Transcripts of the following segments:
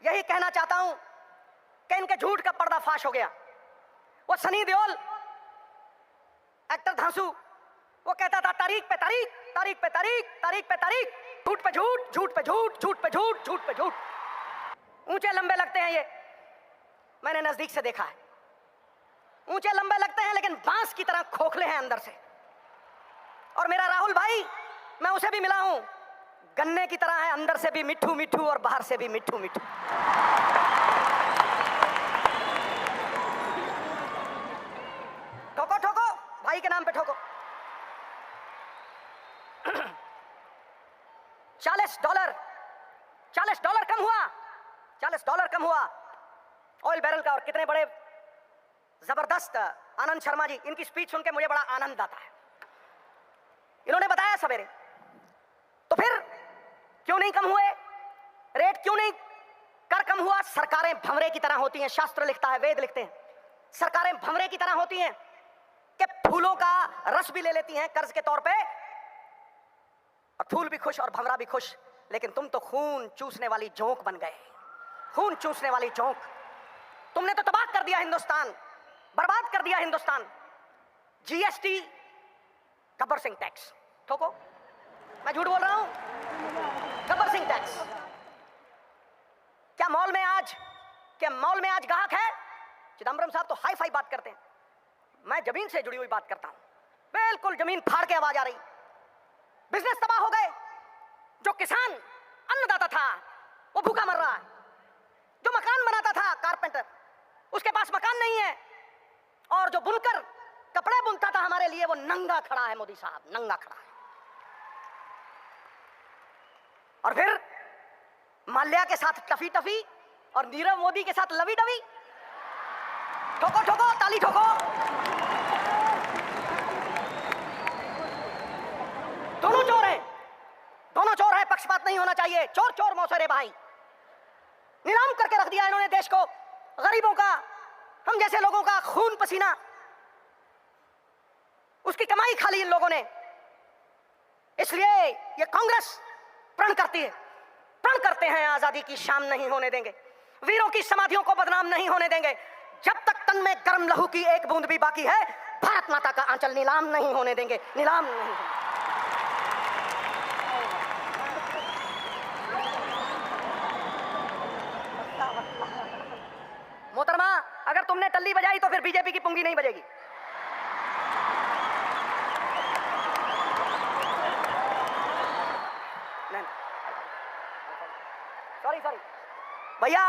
यही कहना चाहता हूं कि इनके झूठ का पर्दाफाश हो गया। वो सनी देओल एक्टर धांसू, वो कहता था तारीख पे तारीख, तारीख पे तारीख, तारीख पे तारीख, झूठ पे झूठ, झूठ पे झूठ, झूठ पे झूठ, झूठ पे झूठ। ऊंचे लंबे लगते हैं ये, मैंने नजदीक से देखा है। ऊंचे लंबे लगते हैं लेकिन बांस की तरह खोखले हैं अंदर से। और मेरा राहुल भाई, मैं उसे भी मिला हूं, गन्ने की तरह है, अंदर से भी मिठू मिठू और बाहर से भी मिठू मिठू। ठोको ठोको, भाई के नाम पे ठोको। $40 $40 कम हुआ, $40 कम हुआ ऑयल बैरल का। और कितने बड़े जबरदस्त आनंद शर्मा जी, इनकी स्पीच सुन के मुझे बड़ा आनंद आता है। इन्होंने बताया सवेरे, तो फिर क्यों नहीं कम हुए रेट, क्यों नहीं कर कम हुआ? सरकारें भंवरे की तरह होती हैं, शास्त्र लिखता है, वेद लिखते हैं, सरकारें भंवरे की तरह होती हैं कि फूलों का रस भी ले लेती हैं कर्ज के तौर पे, और फूल भी खुश और भंवरा भी खुश। लेकिन तुम तो खून चूसने वाली जोंक बन गए, खून चूसने वाली जोंक। तुमने तो तबाह कर दिया हिंदुस्तान, बर्बाद कर दिया हिंदुस्तान। जीएसटी, गब्बर सिंह टैक्स, ठोको, मैं झूठ बोल रहा हूं? गब्बर सिंह टैक्स। क्या मॉल में आज ग्राहक है? चिदंबरम साहब तो हाई फाई बात करते हैं, मैं जमीन से जुड़ी हुई बात करता हूं, बिल्कुल जमीन फाड़ के आवाज आ रही। बिजनेस तबाह हो गए। जो किसान अन्नदाता था वो भूखा मर रहा है। जो मकान बनाता था कारपेंटर, उसके पास मकान नहीं है। और जो बुनकर कपड़े बुनता था हमारे लिए, वो नंगा खड़ा है। मोदी साहब नंगा खड़ा है। और फिर माल्या के साथ टफी टफी और नीरव मोदी के साथ लवी डवी। ठोको ठोको, ताली ठोको। दोनों चोर हैं, दोनों चोर हैं, पक्षपात नहीं होना चाहिए। चोर चोर मौसेरे भाई। नीलाम करके रख दिया इन्होंने देश को, गरीबों का, हम जैसे लोगों का खून पसीना, उसकी कमाई खा ली इन लोगों ने। इसलिए ये कांग्रेस प्रण करती है, प्रण करते हैं आजादी की शाम नहीं होने देंगे, वीरों की समाधियों को बदनाम नहीं होने देंगे। जब तक तन में गर्म लहू की एक बूंद भी बाकी है, भारत माता का आंचल नीलाम नहीं होने देंगे, नीलाम नहीं होने। मोहतरमा, अगर तुमने टल्ली बजाई तो फिर बीजेपी की पुंगी नहीं बजेगी। सॉरी भैया,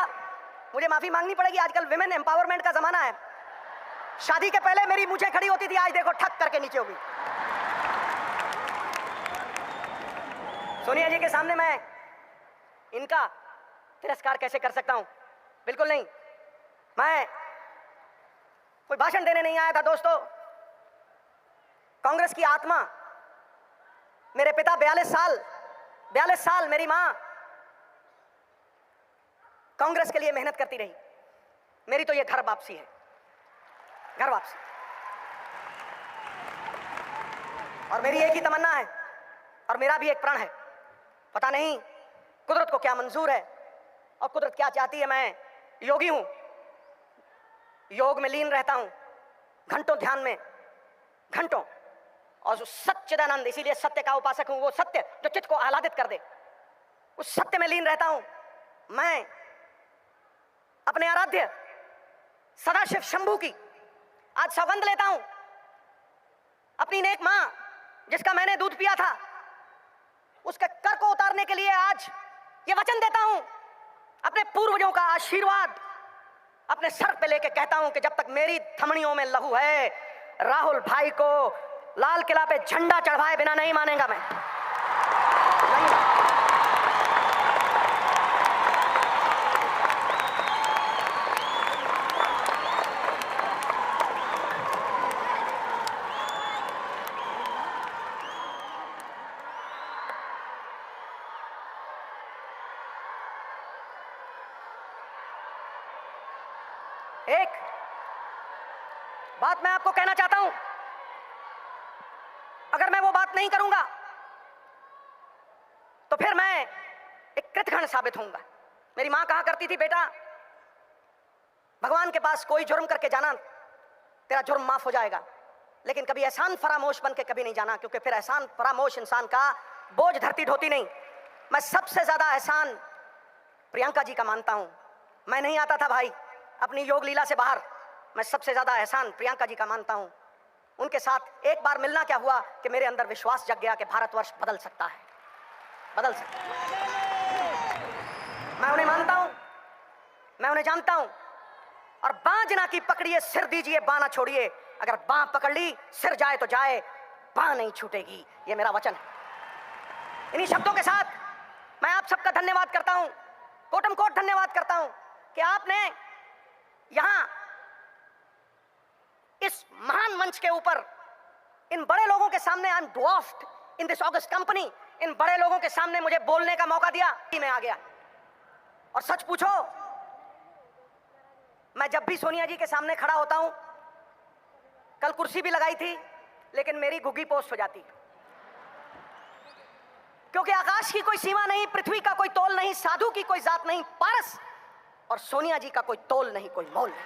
मुझे माफी मांगनी पड़ेगी। आजकल विमेन एम्पावरमेंट का जमाना है। शादी के पहले मेरी मूछें खड़ी होती थी, आज देखो ठक करके नीचे होगी। सोनिया जी के सामने मैं इनका तिरस्कार कैसे कर सकता हूं? बिल्कुल नहीं। मैं कोई भाषण देने नहीं आया था दोस्तों। कांग्रेस की आत्मा, मेरे पिता 42 साल, मेरी मां कांग्रेस के लिए मेहनत करती रही। मेरी तो ये घर वापसी है, घर वापसी। और मेरी एक ही तमन्ना है और मेरा भी एक प्रण है। पता नहीं कुदरत को क्या मंजूर है और कुदरत क्या चाहती है। मैं योगी हूं, योग में लीन रहता हूं, घंटों ध्यान में, घंटों। और जो सच्चिदानंद, इसीलिए सत्य का उपासक हूं, वो सत्य जो चित्त को आह्लादित कर दे, उस सत्य में लीन रहता हूं। मैं अपने आराध्य सदाशिव शंभू की आज सौगंध लेता हूं। अपनी नेक मां जिसका मैंने दूध पिया था, उसके कर को उतारने के लिए आज ये वचन देता हूं। अपने पूर्वजों का आशीर्वाद अपने सर पे लेके कहता हूं कि जब तक मेरी धमनियों में लहू है, राहुल भाई को लाल किला पे झंडा चढ़वाए बिना नहीं मानेगा मैं। नहीं। एक बात मैं आपको कहना चाहता हूं, अगर मैं वो बात नहीं करूंगा तो फिर मैं एक कृतघ्न साबित होऊंगा। मेरी मां कहा करती थी, बेटा भगवान के पास कोई जुर्म करके जाना, तेरा जुर्म माफ हो जाएगा, लेकिन कभी एहसान फरामोश बन के कभी नहीं जाना, क्योंकि फिर एहसान फरामोश इंसान का बोझ धरती ढोती नहीं। मैं सबसे ज्यादा एहसान प्रियंका जी का मानता हूं। मैं नहीं आता था भाई अपनी योग लीला से बाहर, मैं सबसे ज्यादा एहसान प्रियंका जी का मानता हूं। उनके साथ एक बार मिलना क्या हुआ कि मेरे अंदर विश्वास जग गया कि भारतवर्ष बदल सकता है, बदल सकता है। मैं उन्हें मानता हूं, मैं उन्हें जानता हूं। और बाँ जना की पकड़िए, सिर दीजिए, बाँ ना छोड़िए। अगर बाँ पकड़ ली, सिर जाए तो जाए, बाँ नहीं छूटेगी, ये मेरा वचन है। इन्हीं शब्दों के साथ मैं आप सबका धन्यवाद करता हूं, कोटम कोट धन्यवाद करता हूं कि आपने यहां इस महान मंच के ऊपर इन बड़े लोगों के सामने, I am dwarfed in this august company, इन बड़े लोगों के सामने मुझे बोलने का मौका दिया। मैं आ गया। और सच पूछो, मैं जब भी सोनिया जी के सामने खड़ा होता हूं, कल कुर्सी भी लगाई थी लेकिन मेरी घुग्गी पोस्ट हो जाती, क्योंकि आकाश की कोई सीमा नहीं, पृथ्वी का कोई तोल नहीं, साधु की कोई जात नहीं, पारस और सोनिया जी का कोई तोल नहीं, कोई मोल नहीं।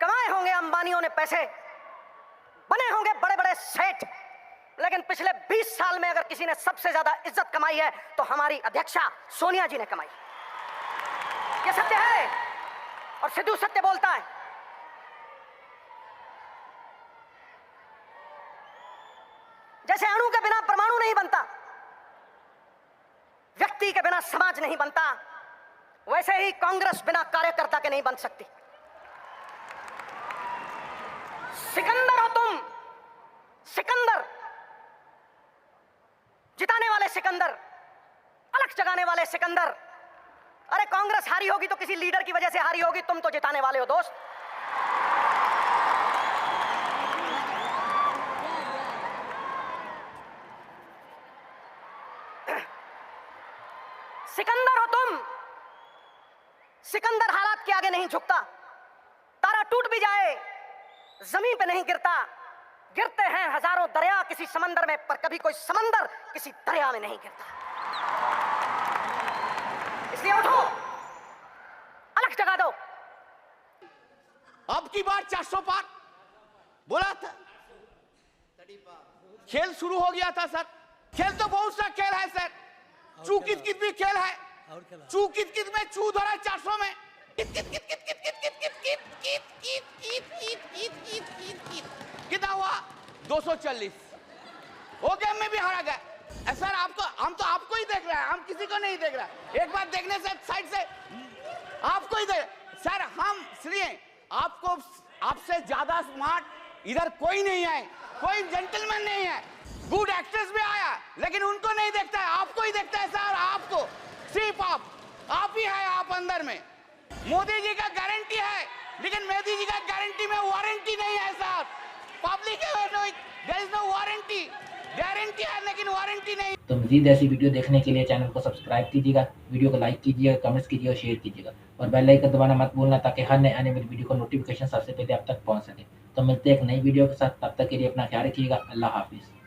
कमाए होंगे अंबानियों ने पैसे, बने होंगे बड़े बड़े सेठ, लेकिन पिछले 20 साल में अगर किसी ने सबसे ज्यादा इज्जत कमाई है तो हमारी अध्यक्षा सोनिया जी ने कमाई। ये सत्य है और सिद्धू सत्य बोलता है। जैसे अणु के बिना परमाणु नहीं बनता, व्यक्ति के बिना समाज नहीं बनता, वैसे ही कांग्रेस बिना कार्यकर्ता के नहीं बन सकती। सिकंदर हो तुम, सिकंदर, जिताने वाले सिकंदर, अलग जगाने वाले सिकंदर। अरे कांग्रेस हारी होगी तो किसी लीडर की वजह से हारी होगी, तुम तो जिताने वाले हो दोस्त। सिकंदर हो तुम, सिकंदर हालात के आगे नहीं झुकता, तारा टूट भी जाए जमीन पे नहीं गिरता, गिरते हैं हजारों दरिया किसी समंदर में, पर कभी कोई समंदर किसी दरिया में नहीं गिरता। इसलिए उठो, अलग जगा दो। अब की बार 400 पार बोला था, खेल शुरू हो गया था सर। खेल तो बहुत सा खेल है सर, चू कित कित भी खेल है, चू कित कित में चू धरा 400 में, कितना हुआ 240। वो गेम में भी हारा गया सर। आपको, हम तो आपको ही देख रहे हैं, हम किसी को नहीं देख रहे। एक बार देखने से साइड से आपको ही देख सर। हम इसलिए आपको, आपसे ज्यादा स्मार्ट इधर कोई नहीं है, कोई जेंटलमैन नहीं है। गुड एक्टर्स भी आया लेकिन उनको नहीं देखता है, आपको ही देखता है सर। आपको सिर्फ आप ही है, आप अंदर में। मोदी जी का गारंटी है लेकिन मोदी जी का गारंटी में वारंटी नहीं है sir. Public there is no warranty, guarantee है लेकिन वारंटी नहीं। तो मज़ीद ऐसी वीडियो देखने के लिए चैनल को सब्सक्राइब कीजिएगा, वीडियो को लाइक कीजिएगा, कमेंट्स कीजिएगा और शेयर कीजिएगा और बेल आइकन दबाना मत भूलना ताकि हर नए आने वाली वीडियो का नोटिफिकेशन सबसे पहले आप तक पहुंच सके। तो मिलते हैं एक नई वीडियो के साथ, तब तक के लिए अपना ख्याल रखिएगा। अल्लाह हाफिज़।